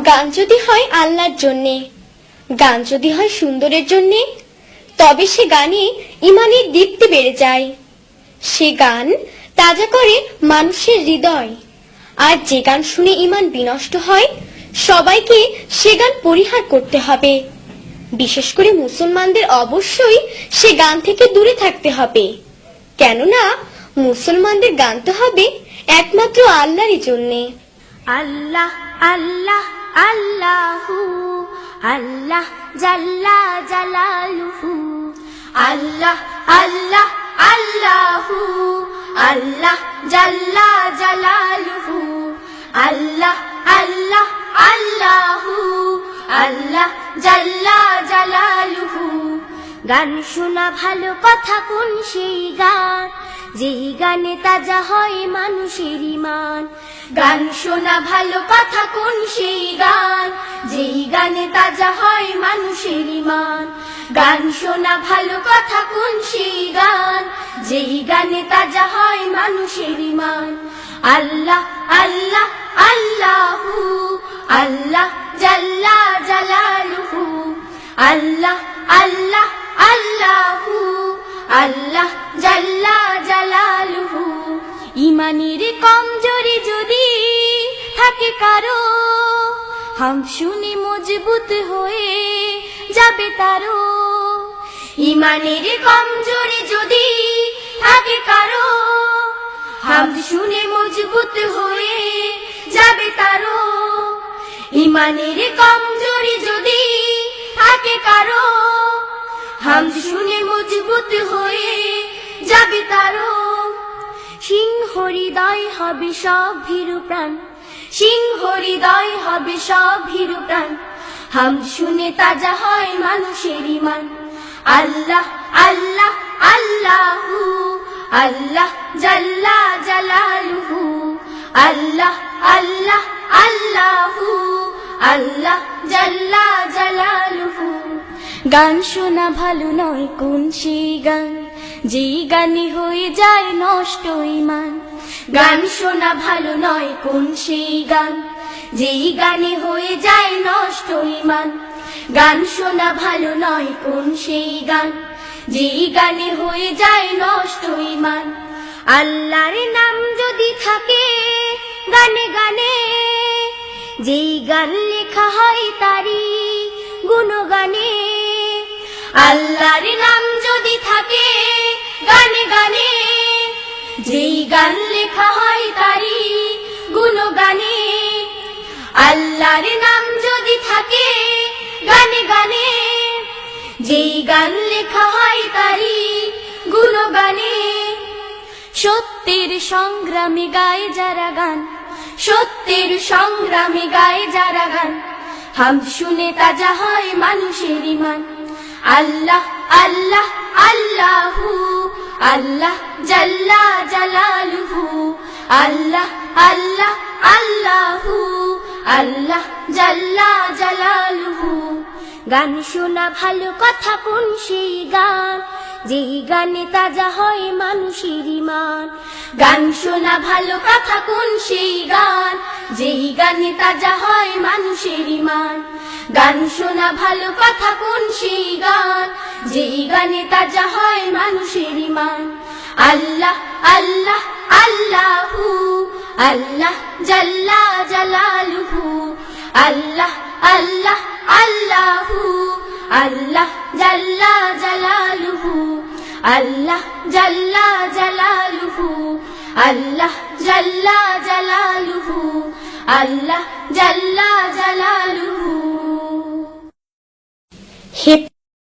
গান যদি হয় আল্লাহর জন্যে, গান যদি হয় সুন্দরের জন্যে, তবে সে গানে ইমানের দীপ্তি বেড়ে যায়। সে গান তাজা করে মানুষের হৃদয়। আর যে গান শুনে ইমান বিনষ্ট হয়, সবাইকে সে গান পরিহার করতে হবে। বিশেষ করে মুসলমানদের অবশ্যই সে গান থেকে দূরে থাকতে হবে। কেননা মুসলমানদের গান তো হবে একমাত্র আল্লাহরই জন্যে। আল্লাহ আল্লাহ আল্লাহু আল্লাহ জাল্লা জালালুহু, আল্লাহ আল্লাহ আল্লাহু আল্লাহ জাল্লা জালালুহু, আল্লাহ আল্লাহ আল্লাহু আল্লাহ জাল্লা জালালুহু। গান শোনা ভালো কথা কোন সেই গান, যেই গানে তাজা হয় মানুষের ঈমান। গান শোনা ভালো কথা কোন সেই গান, যেই গানে তাজা হয় মানুষের ঈমান। গান শোনা ভালো কথা কোন সেই গান, যেই গানে তাজা হয় মানুষের ঈমান। আল্লাহ আল্লাহ আল্লাহু আল্লাহ জাল্লা জালালুহু, আল্লাহ আল্লাহ আল্লাহু আল্লাহ জাল্লা জালালুহু। ইমানের কমজোরি যদি থাকে কারো, হাম শুনে মজবুত হয়ে যাবে তারো। ইমানের কমজোরি যদি থাকে কারো, হাম শুনে মজবুত হয়ে যাবে তারো। ইমানের কমজোরি যদি থাকে কারো, হাম শুনে মজবুত হয়ে যাবে তারো। সিংহ হৃদয় হবে সব ভীরু প্রাণ, সিংহ হৃদয় হবে সব ভীরু প্রাণ। হাম শুনে তাজা হয় মানুষের ঈমান। আল্লাহ আল্লাহ আল্লাহু আল্লাহ জাল্লা জালালুহু, আল্লাহ আল্লাহ আল্লাহু আল্লাহ জাল্লা জালালুহু। গান শোনা ভালো নয় কোন সেই গান, যেই গানে হয়ে যায় নষ্ট ঈমান। গান শোনা ভালো নয় কোন সেই গান, যেই গানে হয়ে যায় নষ্ট ঈমান। গান শোনা ভালো নয় কোন সেই গান, যেই গানে হয়ে যায় নষ্ট ঈমান। আল্লাহর নাম যদি থাকে গানে গানে, যেই গান লেখা হয় তারি গুণগানে। আল্লাহর নাম যদি থাকে গানে গানে, যেই গান লেখা হয় তারি গুণগানে। আল্লাহর নাম যদি থাকে গানে গানে, যেই গান লেখা হয় তারি গুণগানে। সত্যের সংগ্রামে গায় যারা গান, সত্যের সংগ্রামে গায় যারা গান। হাম শুনে তাজা হয় মানুষের ঈমান। আল্লাহ আল্লাহ আল্লাহু আল্লাহ জাল্লা জালালুহু, আল্লাহ আল্লাহ আল্লাহু আল্লাহ জাল্লা জালালুহু। গান শোনা ভালো কথা কোন সেই গান, যেই গানে তাজা হয় মানুষের ঈমান। গান শোনা ভালো কথা কোন সেই গান, যেই গানে তাজা হয় মানুষের ঈমান। গান শোনা ভালো কথা কোন সেই গান, যেই গানে তাজা হয় মানুষের ঈমান। আল্লাহ আল্লাহ আল্লাহু আল্লাহ জাল্লা জালালুহু, আল্লাহ আল্লাহ আল্লাহু আল্লাহ জাল্লা জালালুহু, আল্লাহ জাল্লা জালালুহু, আল্লাহ জাল্লা জালালুহু, আল্লাহ জাল্লা জালালুহু। হে